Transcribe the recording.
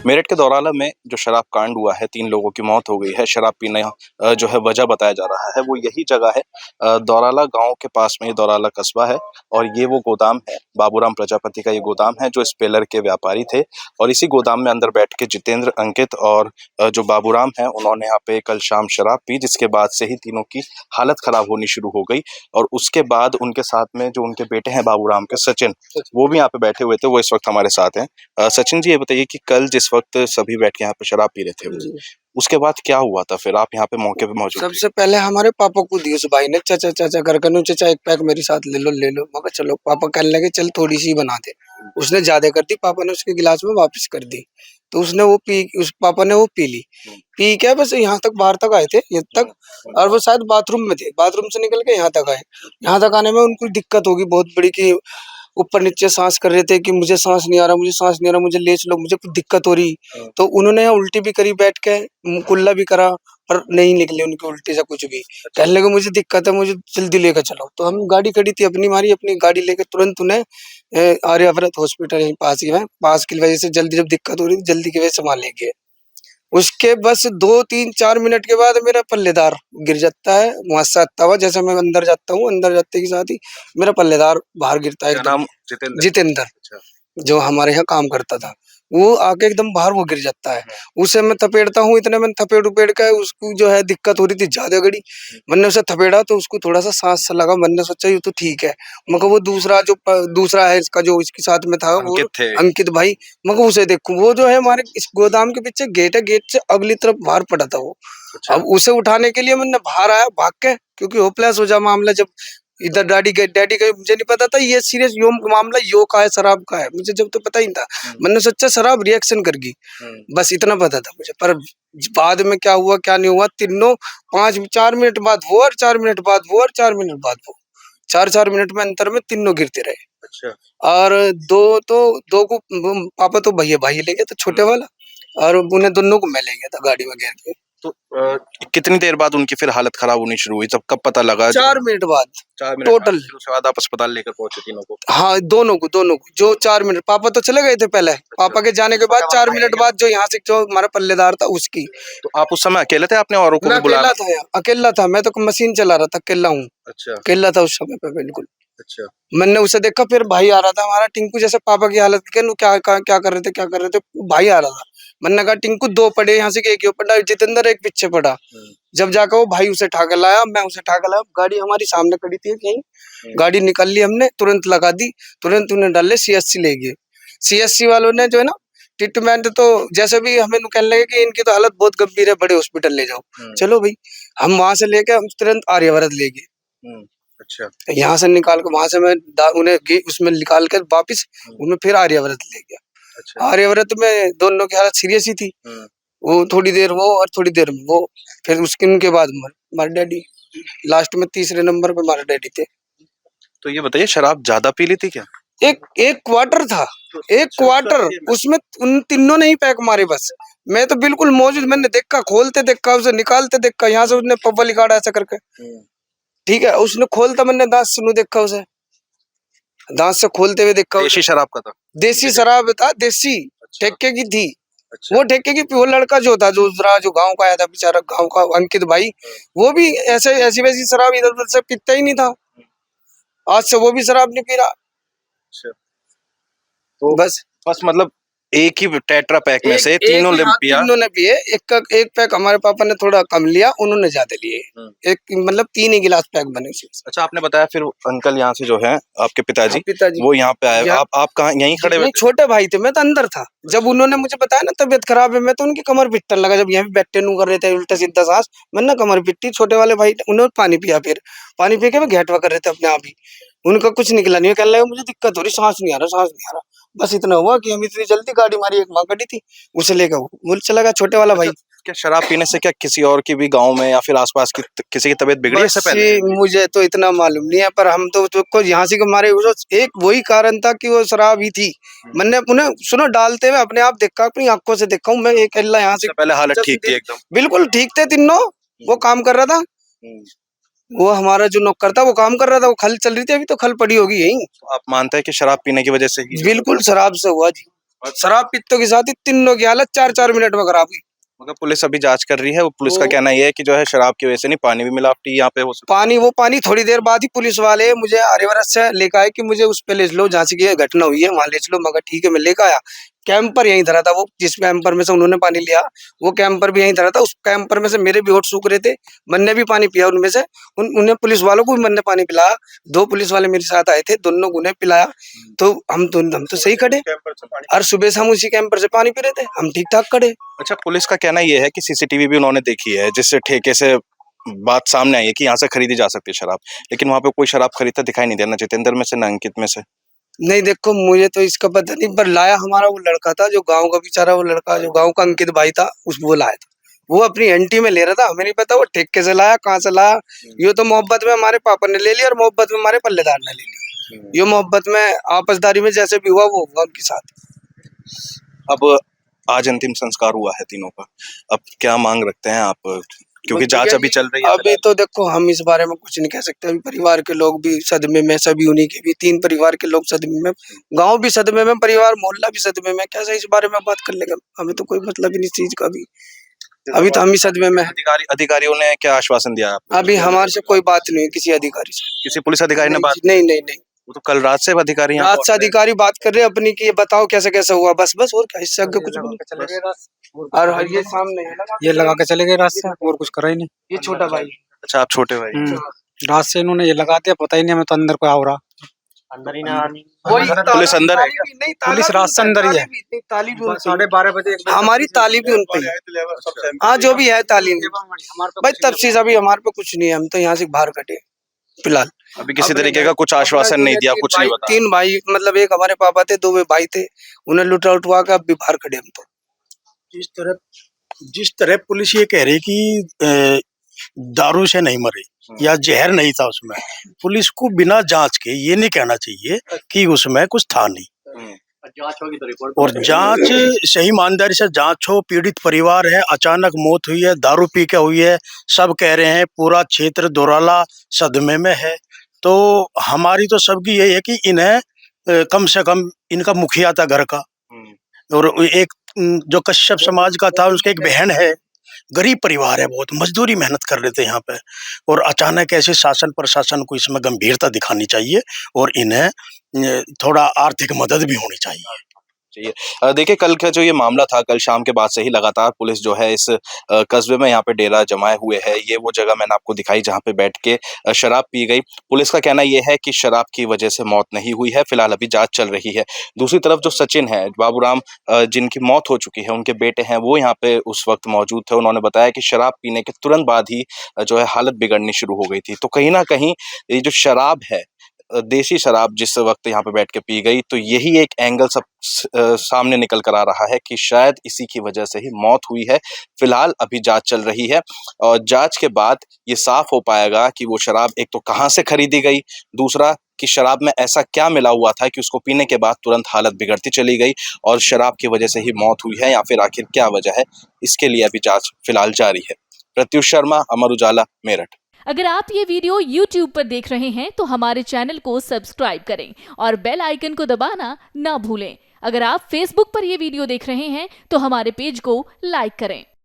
मेरठ के दौराला में जो शराब कांड हुआ है, 3 लोगों की मौत हो गई है। शराब पीने जो है वजह बताया जा रहा है, वो यही जगह है। दौराला गाँव के पास में ये दौराला कस्बा है और ये वो गोदाम है, बाबूराम प्रजापति का ये गोदाम है जो स्पेलर के व्यापारी थे और इसी गोदाम में अंदर बैठ के जितेंद्र, अंकित और जो बाबूराम हैं, उन्होंने यहाँ पे कल शाम शराब पी, जिसके बाद से ही तीनों की हालत खराब होनी शुरू हो गई और उसके बाद उनके साथ में जो उनके बेटे हैं बाबूराम के, सचिन, वो भी यहाँ पे बैठे हुए थे, वो इस वक्त हमारे साथ हैं। सचिन जी, ये बताइए कि कल जिस वक्त सभी बैठ के यहाँ पे शराब पी रहे थे, जी। उसके बाद क्या हुआ था? फिर आप यहाँ पे मौके पे मौजूद थे। सबसे पहले हमारे पापा को दी उस भाई ने, चाचा चाचा कर कर, चाचा एक पैक मेरे साथ ले लो ले लो। मैं कहा चलो। पापा कहने लगे चल थोड़ी सी बना दे। उसने ज्यादा कर दी, पापा ने उसके गिलास में वापस कर दी। तो उसने वो पी, उस पापा ने वो पी ली। पी के बस यहाँ तक, बाहर तक आए थे, यहाँ तक। और वो शायद बाथरूम में थे, बाथरूम से निकल के यहाँ तक आए। यहाँ तक आने में उनको दिक्कत होगी बहुत बड़ी कि ऊपर नीचे सांस कर रहे थे कि मुझे सांस नहीं आ रहा, मुझे सांस नहीं आ रहा, मुझे ले चलो, मुझे कुछ दिक्कत हो रही। तो उन्होंने यहाँ उल्टी भी करी बैठ के, कुल्ला भी करा, पर नहीं निकले उनकी उल्टी से कुछ भी। कहने लगे मुझे दिक्कत है, मुझे जल्दी लेकर चलो। तो हम गाड़ी खड़ी थी अपनी, मारी अपनी गाड़ी लेकर तुरंत उन्हें आर्यावर्त हॉस्पिटल यहीं पास ही है, पास की वजह से जल्दी, जब दिक्कत हो रही थी जल्दी की वजह से वहां ले गए। उसके बस 2-3-4 मिनट के बाद मेरा पल्लेदार गिर जाता है वहां से आता हुआ। जैसे मैं अंदर जाता हूँ, अंदर जाते के साथ ही मेरा पल्लेदार बाहर गिरता है। क्या एकदम नाम? जितेंद्र। जितेंद्र, अच्छा। जो हमारे यहाँ काम करता था, वो आके एकदम बाहर वो गिर जाता है। उसे मैं थपेड़ता हूँ, इतने में थपेड़ उपेड़ के उसको जो है दिक्कत हो रही थी ज्यादा घड़ी। मैंने उसे थपेड़ा तो उसको थोड़ा सा सांस सा लगा। मैंने सोचा ये तो ठीक है। मगर वो दूसरा जो दूसरा है इसका, जो इसके साथ में था, वो अंकित थे। अंकित भाई, मगर उसे देखूं, वो जो है हमारे इस गोदाम के पीछे गेट है, गेट से अगली तरफ बाहर पड़ा था वो। अच्छा। अब उसे उठाने के लिए मैंने बाहर आया भाग के, क्योंकि होपलेस हो जा मामला। जब इधर डैडी के मुझे नहीं पता था ये सीरियस यो मामला यो का है, शराब का है, मुझे जब तो पता ही नहीं था। मैंने सोचा शराब रिएक्शन कर गई, बस इतना पता था मुझे। पर बाद में क्या हुआ क्या नहीं हुआ, तीनों 4 मिनट बाद वो, और 4 मिनट बाद वो, और 4 मिनट बाद वो, 4-4 मिनट में अंतर में तीनों गिरते रहे। अच्छा। और दो को पापा तो भैया भाई ले गए था, छोटे वाला, और उन्हें दोनों को मैं ले गया था गाड़ी में घेर के। तो कितनी देर बाद उनकी फिर हालत खराब होनी शुरू हुई? तब कब पता लगा? 4 मिनट बाद 4 मिनट टोटल। उसके बाद आप अस्पताल लेकर पहुंचे तीनों को? हाँ, दोनों को जो 4 मिनट, पापा तो चले गए थे पहले। पापा के जाने के बाद 4 मिनट बाद जो यहाँ से जो हमारा पल्लेदार था उसकी। तो आप उस समय अकेले थे? आपने औरों को मैं भी बुलाया? अकेला था यहाँ, अकेला था मैं, तो मशीन चला रहा था, अकेला हूँ। अच्छा। अकेला था उस समय पे बिल्कुल। अच्छा। मैंने उसे देखा, फिर भाई आ रहा था हमारा टिंकू, जैसे पापा की हालत के क्या कर रहे थे, क्या कर रहे थे, भाई आ रहा था। मैंने कहा टिंकू दो पड़े यहाँ से, एक पड़ा, जितेंद्र एक पीछे पड़ा। जब जाकर वो भाई उसे ठाकर लाया, मैं उसे ठाकर लाया, गाड़ी हमारी सामने खड़ी थी कहीं, गाड़ी निकाल ली हमने, तुरंत लगा दी, तुरंत उन्हें डाले, सीएससी ले गए। सीएससी वालों ने जो है ना ट्रीटमेंट, तो जैसे भी हमें कहने लगे कि इनकी तो हालत बहुत गंभीर है, बड़े हॉस्पिटल ले जाओ। चलो भाई, हम वहां से लेके हम तुरंत आर्यावर्त ले गए। अच्छा। यहाँ से निकाल के, वहां से मैं उन्हें उसमें निकाल कर वापिस उन्हें फिर आर्यावर्त ले गया। अच्छा। आर्यावर्त में दोनों की हालत सीरियस ही थी। वो थोड़ी देर वो और थोड़ी देर में वो, फिर उसके उनके बाद हमारे डैडी लास्ट में तीसरे नंबर पे हमारे डैडी थे। तो ये बताइए, शराब ज्यादा पी ली थी क्या? एक क्वार्टर था, एक क्वार्टर, उसमें उन तीनों ने ही पैक मारे बस। मैं तो बिल्कुल मौजूद, मैंने देखा, खोलते देखा, उसे निकालते देखा, यहाँ से उसने पब्बा निकाला ऐसा करके। ठीक है, उसने खोलता, मैंने दांत से देखा, उसे दांत से खोलते हुए देखा। देसी शराब का था? देसी शराब था, देसी। अच्छा। ठेके की थी। अच्छा। वो ठेके की, वो लड़का जो था, दूसरा जो गांव का आया था बेचारा, गांव का अंकित भाई, वो भी ऐसी वैसी शराब इधर उधर से पीता ही नहीं था। आज से वो भी शराब नहीं पी रहा। अच्छा। तो बस मतलब एक ही टेट्रा पैक में से तीनों ने पिया? तीनों ने पिए। एक पैक हमारे पापा ने थोड़ा कम लिया, उन्होंने ज्यादा लिए। एक मतलब 3 ही गिलास पैक बने उसी। अच्छा, आपने बताया फिर अंकल यहाँ से जो है आपके पिताजी, पिताजी वो यहाँ पे आए। आप कहाँ, यहीं खड़े हुए थे? छोटे भाई थे, मैं तो अंदर था। जब उन्होंने मुझे बताया ना तबीयत खराब है, मैं तो उनकी कमर पिटने लगा। जब यहाँ पे बैठे नू कर रहे थे उल्टा सीधा सांस, मैंने कमर पिट्टी। छोटे वाले भाई उन्होंने पानी पिया, फिर पानी पी के वो घेटवा कर रहे थे अपने आप ही। उनका कुछ निकला नहीं, कहने लगा मुझे दिक्कत हो रही, सांस नहीं आ रहा, सांस नहीं आ रहा। बस इतना हुआ कि हम इतनी जल्दी गाड़ी मारी, एक माँ खड़ी थी, उसे लेकर वो चला गया, छोटे वाला भाई। क्या शराब पीने से क्या किसी और की भी गांव में या फिर आसपास की किसी की तबीयत बिगड़ी इससे पहले? मुझे तो इतना मालूम नहीं है, पर हम तो यहाँ से हमारे एक वही कारण था कि वो शराब ही थी। मैंने उन्हें सुनो डालते हुए अपने आप देखा, अपनी आंखों से देखा हूँ मैं। एक अल्लाह यहाँ से पहले हालत ठीक थी एकदम? बिल्कुल ठीक थे तीनों। वो काम कर रहा था, वो हमारा जो नौकर था वो काम कर रहा था, वो खल चल रही थी, अभी तो खल पड़ी होगी यही। आप मानते हैं कि शराब पीने की वजह से ही? बिल्कुल शराब से हुआ जी। शराब पीतों के साथ ही तीनों की हालत 4-4 मिनट में खराब हुई। मगर पुलिस अभी जांच कर रही है। वो पुलिस का वो कहना ये है कि जो है शराब की वजह से नहीं, पानी भी मिलावटी यहाँ पे हो सकता पानी थोड़ी देर बाद ही पुलिस वाले मुझे आर्यवरत से लेकर आए कि मुझे उस पे ले चलो, जहाँ से ये घटना हुई है वहां ले चलो। मगर ठीक है, मैं लेकर आया। कैंपर यहीं धरा था, वो जिस कैंपर में से उन्होंने पानी लिया वो कैंपर भी यहीं धरा था। उस कैंपर में से मेरे भी होठ सूख रहे थे, मैंने भी पानी पिया उनमें से। उन्हें पुलिस वालों को भी मैंने पानी पिलाया। 2 पुलिस वाले मेरे साथ आए थे, दोनों को उन्हें पिलाया। तो हम तो सही खड़े, कैंपर से पानी। और सुबह से हम उसी कैंपर से पानी पी रहे थे, हम ठीक ठाक खड़े। अच्छा, पुलिस का कहना ये है कि सीसीटीवी भी उन्होंने देखी है, जिससे ठेके से बात सामने आई है कि यहाँ से खरीदी जा सकती है शराब, लेकिन वहां पे कोई शराब खरीदता दिखाई नहीं दिया, ना जितेंद्र में से ना अंकित में से। नहीं देखो, मुझे तो इसका पता नहीं, पर लाया हमारा वो लड़का था, जो गांव का बेचारा, वो लड़का जो गांव का अंकित भाई था, उस वो लाया था। वो अपनी एंटी में ले रहा था, हमें नहीं पता वो ठेके से लाया कहाँ से लाया। ये तो मोहब्बत में हमारे पापा ने ले लिया और मोहब्बत में हमारे पल्लेदार ने ले लिया। ये मोहब्बत में आपसदारी में जैसे भी हुआ वो हुआ उनके साथ। अब आज अंतिम संस्कार हुआ है तीनों का, अब क्या मांग रखते हैं आप, क्योंकि जांच अभी चल रही है? अभी तो देखो हम इस बारे में कुछ नहीं कह सकते। अभी परिवार के लोग भी सदमे में, सभी उन्हीं के भी 3 परिवार के लोग सदमे में, गांव भी सदमे में, परिवार मोहल्ला भी सदमे में। कैसे इस बारे में बात कर लेगा, हमें तो कोई मतलब ही नहीं चीज का। अभी तो हम ही सदमे में हैं। अधिकारियों ने क्या आश्वासन दिया आपको? अभी हमारे से कोई बात नहीं है किसी अधिकारी से। किसी पुलिस अधिकारी ने बात? नहीं। वो तो कल रात से अधिकारी यहाँ रात पहुंच से रहे हैं। अधिकारी बात कर रहे हैं अपनी कि ये बताओ कैसे कैसे हुआ, बस और क्या, इससे आगे कुछ भी नहीं। और ये सामने है, ये लगा के चले गए रात से, और कुछ करा ही नहीं। ये छोटा भाई। अच्छा, आप छोटे भाई। रात से इन्होंने ये लगा दिया, पता ही नहीं हमें तो अंदर कोई आ रहा। अंदर ही ना आनी। पुलिस अंदर है क्या? पुलिस रात से अंदर ही है। ताली भी 12:30 बजे हमारी ताली भी उन पे ही। हाँ, जो भी है ताली भाई, तफसीस अभी हमारे पे कुछ नहीं है, हम तो यहाँ से बाहर कटे फिलहाल। अभी किसी तरीके का कुछ आश्वासन नहीं दिया, कुछ नहीं बताया? 3 भाई, मतलब एक हमारे पापा थे, 2 वे भाई थे, उन्हें लुटा उठवा के अब भी बाहर खड़े हम तो। जिस तरह पुलिस ये कह रही कि दारू से नहीं मरे या जहर नहीं था उसमें, पुलिस को बिना जांच के ये नहीं कहना चाहिए कि उसमें कुछ था नहीं। जांच होगी तो रिपोर्ट, और जांच सही ईमानदारी से जांच हो। पीड़ित परिवार है, अचानक मौत हुई है, दारू पी के हुई है, सब कह रहे हैं, पूरा क्षेत्र दोराला सदमे में है। तो हमारी तो सबकी यही है कि इन्हें कम से कम, इनका मुखिया था घर का, और एक जो कश्यप समाज का था, उसकी एक बहन है, गरीब परिवार है, बहुत मजदूरी मेहनत कर रहे थे यहाँ पे, और अचानक ऐसे शासन प्रशासन को इसमें गंभीरता दिखानी चाहिए और इन्हें थोड़ा आर्थिक मदद भी होनी चाहिए। देखिए, कल का जो ये मामला था, कल शाम के बाद से ही लगातार पुलिस जो है इस कस्बे में यहाँ पे डेरा जमाए हुए है। ये वो जगह मैंने आपको दिखाई जहाँ पे बैठ के शराब पी गई। पुलिस का कहना ये है कि शराब की वजह से मौत नहीं हुई है, फिलहाल अभी जांच चल रही है। दूसरी तरफ जो सचिन है, बाबूराम, जिनकी मौत हो चुकी है, उनके बेटे हैं, वो यहाँ पे उस वक्त मौजूद थे। उन्होंने बताया कि शराब पीने के तुरंत बाद ही जो है हालत बिगड़नी शुरू हो गई थी। तो कहीं ना कहीं ये जो शराब है, देसी शराब जिस वक्त यहाँ पे बैठ के पी गई, तो यही एक एंगल सब सामने निकल कर आ रहा है कि शायद इसी की वजह से ही मौत हुई है। फिलहाल अभी जांच चल रही है और जांच के बाद ये साफ हो पाएगा कि वो शराब एक तो कहाँ से खरीदी गई, दूसरा कि शराब में ऐसा क्या मिला हुआ था कि उसको पीने के बाद तुरंत हालत बिगड़ती चली गई और शराब की वजह से ही मौत हुई है, या फिर आखिर क्या वजह है। इसके लिए अभी जांच फिलहाल जारी है। प्रत्युष शर्मा, अमर उजाला, मेरठ। अगर आप ये वीडियो YouTube पर देख रहे हैं तो हमारे चैनल को सब्सक्राइब करें और बेल आइकन को दबाना ना भूलें। अगर आप Facebook पर ये वीडियो देख रहे हैं तो हमारे पेज को लाइक करें।